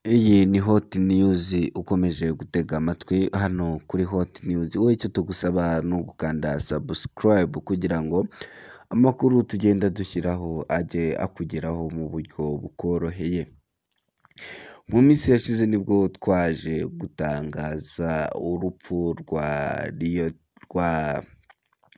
Iyi ni Hot News ukomeje gutega amatwi hano kuri Hot News, wowe icyo tugusaba ni ugukanda subscribe kugira ngo amakuru tugenda dushyiraho ajye akugeraho mu buryo bukoroheye. Mu minsi yashize nibwo twaje gutangaza urupfu rwa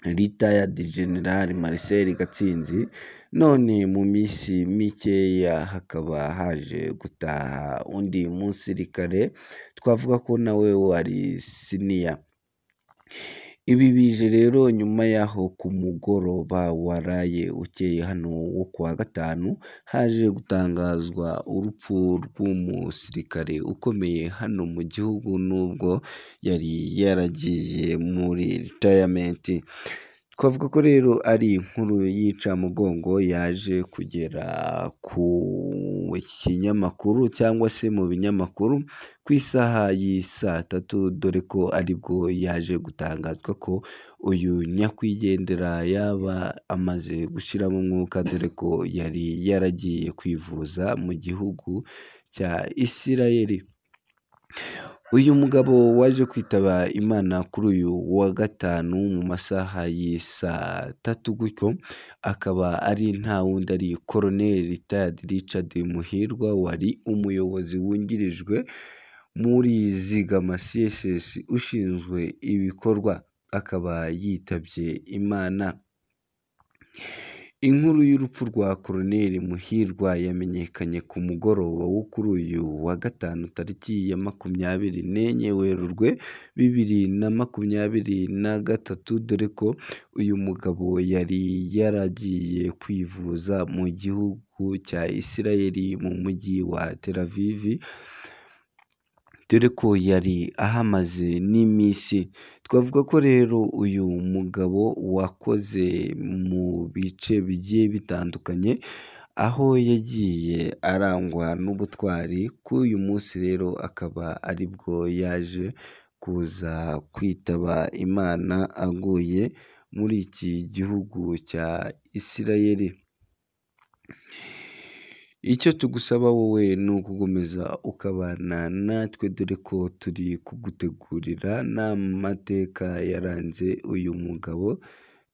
Retired General Marcel Gatsinzi, none mu minsi mikeya hakaba haje gutaha undi musirikare twavuga ko nawe wari siniya. Ibi bije rero nyuma y'aho ku mugoroba waraye ukeye hano wo kuwa gatanu haje gutangazwa urupfu rw'umusirikare ukomeye hano mu gihugu, nubwo yari yaragiye muri retirement. Twavuga ko rero ari inkuru y'incamugongo yaje kugera ku kinyamakuru cyangwa se mu binyamakuru ku isaha y'isaa tatu, dore ko aribwo yaje gutangazwa ko uyu nyakwigendera yaba amaze gushyiramo umwuka, dore ko yari yaragiye kwivuza mu gihugu cya Isirayeli. Uyu mugabo waje kwitaba Imana kuri uyu wa gatanu mu masaha y'isaa tatu gutyo, akaba ari nta wundi ari Colonel Retired Richard Muhirwa, wari umuyobozi wungirijwe muri Zigama CSS ushinzwe ibikorwa, akaba yitabye Imana. Inkuru y'urupfu rwa Colonel Muhirwa yamenyekanye ku mugoroba wo kuri uyu wa gatanu tariki ya 24 Werurwe 2023, dore ko uyu mugabo yari yaragiye kwivuza mu gihugu cya Isirayeli mu mujyi wa Tel Aviv, dore ko yari ahamaze n'iminsi. Twavuga ko rero uyu mugabo wakoze mu bice bigiye bitandukanye, aho yagiye arangwa n'ubutwari. Kuri uyu munsi rero akaba aribwo yaje kuza kwitaba Imana aguye muri iki gihugu cya Isirayeli. Icyo tugusaba wowe ni ukugukomeza ukabana natwe, dore ko turi kugutegurira n'amateka yaranze uyu mugabo,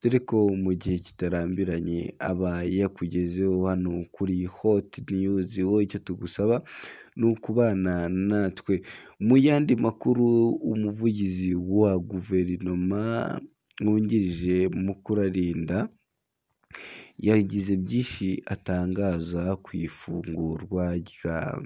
dore ko mu gihe kitarambiranye aba yakugezeho hano kuri Hot News. Wowe icyo tugusaba ni ukubana natwe. Mu yandi makuru, umuvugizi wa guverinoma wungirije Mukurarinda yagize byinshi atangaza ku ifungurwa rya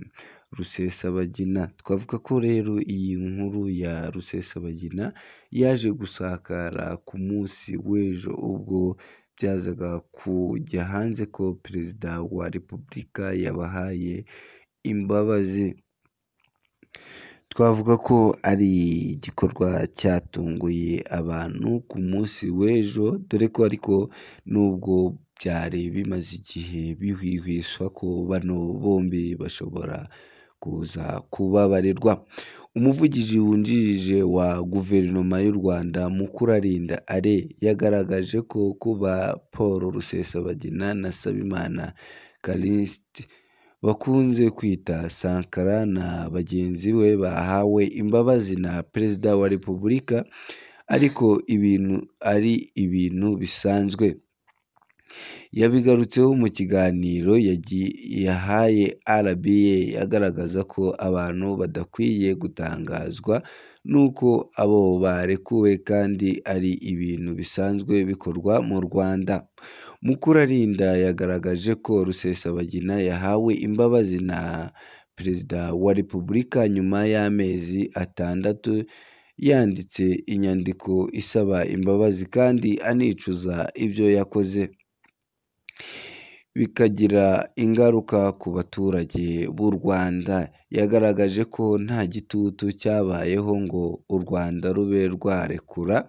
Rusesabagina. Twavuga ko rero iyi nkuru ya Rusesabagina yaje gusakara ku munsi w'ejo, ubwo byazaga kujya hanze ko Perezida wa Repubulika yabahaye imbabazi. Twavuga ko ari igikorwa cyatunguye abantu ku munsi w'ejo, dore ko ariko nubwo byari bimaze igihe bihwihwiswa ko bano bombi bashobora kuza kubabarirwa. Umuvugizi wungirije wa guverinoma y'u Rwanda Mukurarinda Ale yagaragaje ko kuba Paul Rusesabagina na Nsabimana Callixte bakunze kwita Sankara na bagenzi be bahawe imbabazi na Perezida wa Repubulika, ariko ari ibintu bisanzwe. Yabigarutseho mu kiganiro yahaye RBA, agaragaza ko abantu badakwiye gutangazwa nuko abo barekuwe kandi ari ibintu bisanzwe bikorwa mu Rwanda. Mukurarinda yagaragaje ko Rusesabagina yahawe imbabazi na Perezida wa Repubulika nyuma y'amezi 6 yanditse inyandiko isaba imbabazi kandi anicuza ibyo yakoze, bikagira ingaruka ku baturage b'u Rwanda. Yagaragaje ko nta gitutu cyabayeho ngo u Rwanda rube rwarekura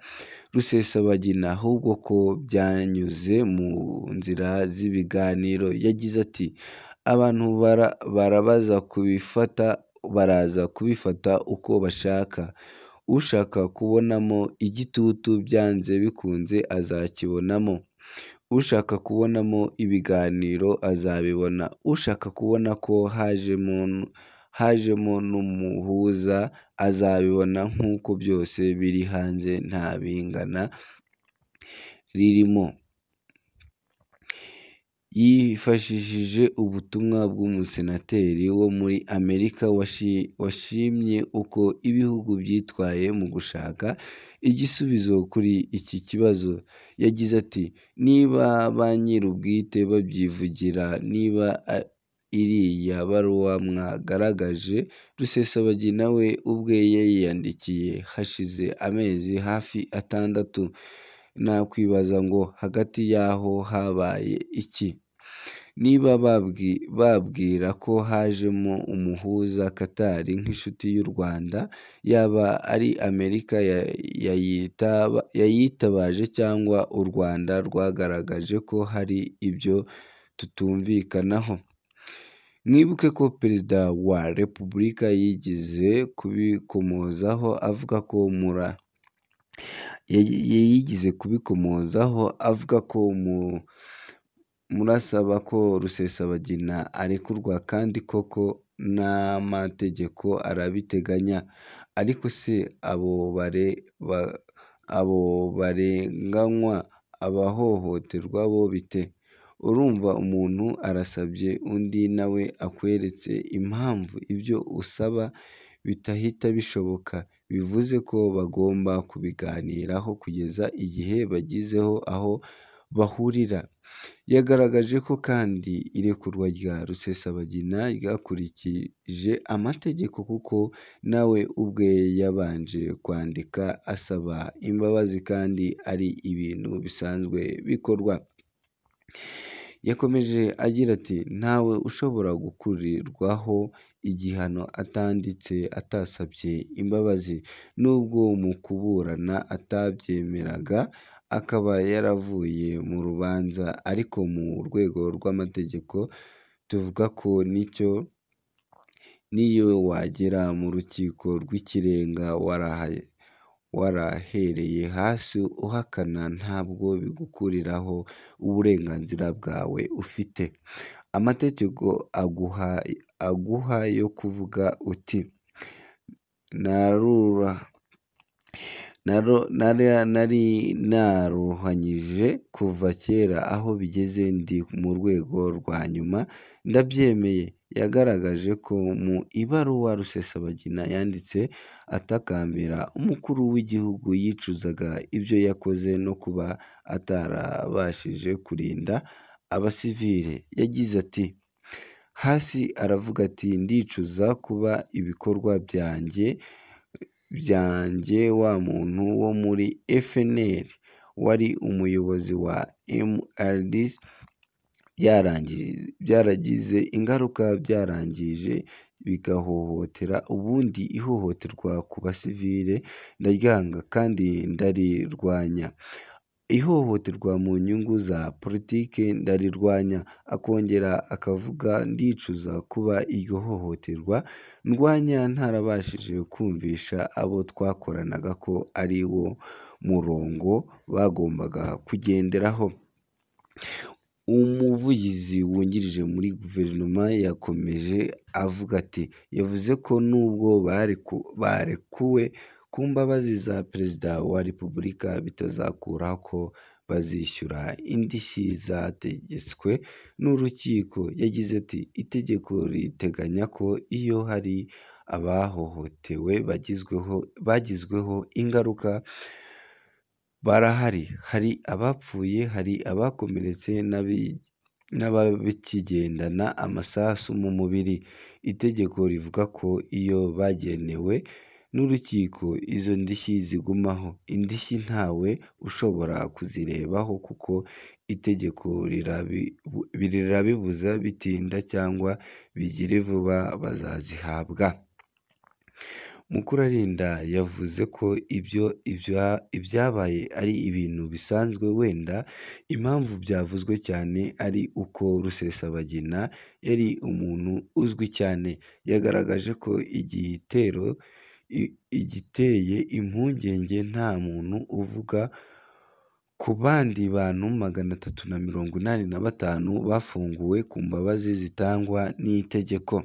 Rusesabagina, ahubwo ko byanyuze mu nzira z'ibiganiro. Yagize ati abantu baraza kubifata uko bashaka. Ushaka kubonamo igitutu byanze bikunze azakibonamo. Ushaka kubonamo ibiganiro azabibona. Ushaka kubona ko hajemo n'umuhuza azabibona nk'uko byose biri hanze nta bingana ririmo. Yifashishije ubutumwa bw'umusenateri wo muri Amerika washimye uko ibihugu byitwaye mu gushaka igisubizo kuri iki kibazo. Yagize ati niba ba nyir'ubwite babyivugira, niba iriya baruwa mwagaragaje Rusesabagina we ubwe yayiyandikiye hashize amezi hafi 6, nakwibaza ngo hagati y'aho habaye iki? Niba babwira ko hajemo umuhuza Qatar nk'inshuti y'u Rwanda, yaba ari Amerika yayitabaje cyangwa u Rwanda rwagaragaje ko hari ibyo tutumvikanaho. Mwibuke ko Perezida wa Repubulika yigeze kubikomozaho avuga ko murasaba ko Rusesabagina arekurwa kandi koko n'amategeko arabiteganya. Ariko se abo barenganywa, abahohoterwa bo bite? Urumva umuntu arasabye undi nawe akweretse impamvu ibyo usaba bitahita bishoboka, bivuze ko bagomba kubiganiraho kugeza igihe bagizeho aho bahurira. Yagaragaje ko kandi irekurwa rya Rusesabagina ryakurikije amategeko kuko nawe ubwe yabanje kwandika asaba imbabazi kandi ari ibintu bisanzwe bikorwa. Yakomeje agira ati ntawe ushobora gukurirwaho igihano atanditse atasabye imbabazi, nubwo mu kuburana atabyemeraga akaba yaravuye mu rubanza, ariko mu rwego rw'amategeko tuvuga ko niyo wagera mu rukiko rw'ikirenga warahereye hasi uhakana, ntabwo bigukuriraho uburenganzira bwawe ufite. Amategeko aguha yo kuvuga uti nari naruhanyije kuva kera, aho bigeze ndi mu rwego rwa nyuma ndabyemeye. Yagaragaje ko mu ibaruwa Rusesabagina yanditse atakambira umukuru w'igihugu yicuzaga ibyo yakoze no kuba atarabashije kurinda abasivile. Yagize ati hasi aravuga ati ndicuza kuba ibikorwa byanjye wa muntu wo muri FNL wari umuyobozi wa MRD byaragize ingaruka, byarangije bigahohotera. Ubundi ihohoterwa ku basivile ndaryanga kandi ndarirwanya. Ihohoterwa mu nyungu za politike ndarirwanya. Akongera akavuga ndicuza kuba iryo hohoterwa ndwanya ntarabashije kumvisha abo twakoranaga ko ari wo murongo bagombaga kugenderaho. Umuvugizi wungirije muri guverinoma yakomeje avuga ati yavuze ko nubwo barekuwe ku mbabazi za Perezida wa Repubulika bitazakuraho ko bazishyura indishyi zategetswe n'urukiko. Yagize ati itegeko riteganya ko iyo hari abahohotewe bagizweho ingaruka barahari, hari abapfuye, hari abakomeretse n'abakigendana amasasu mu mubiri. Itegeko rivuga ko iyo bagenewe n'urukiko izo ndishyi zigumaho. Indishyi ntawe ushobora kuzirebaho kuko itegeko rirabibuza, bitinda cyangwa bigire vuba bazazihabwa. Mukurarinda yavuze ko ibyabaye ari ibintu bisanzwe, wenda impamvu byavuzwe cyane ari uko Rusesabagina yari umuntu uzwi cyane. Yagaragaje ko igiteye impungenge nta muntu uvuga ku bandi bantu 385 bafunguwe ku mbabazi zitangwa n'itegeko.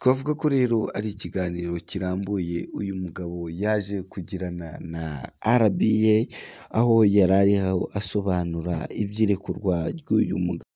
twavuga ko rero ari ikiganiro kirambuye uyu mugabo yaje kugirana na RBA, aho yari ariho asobanura iby'irekurwa ry'uyu mugabo.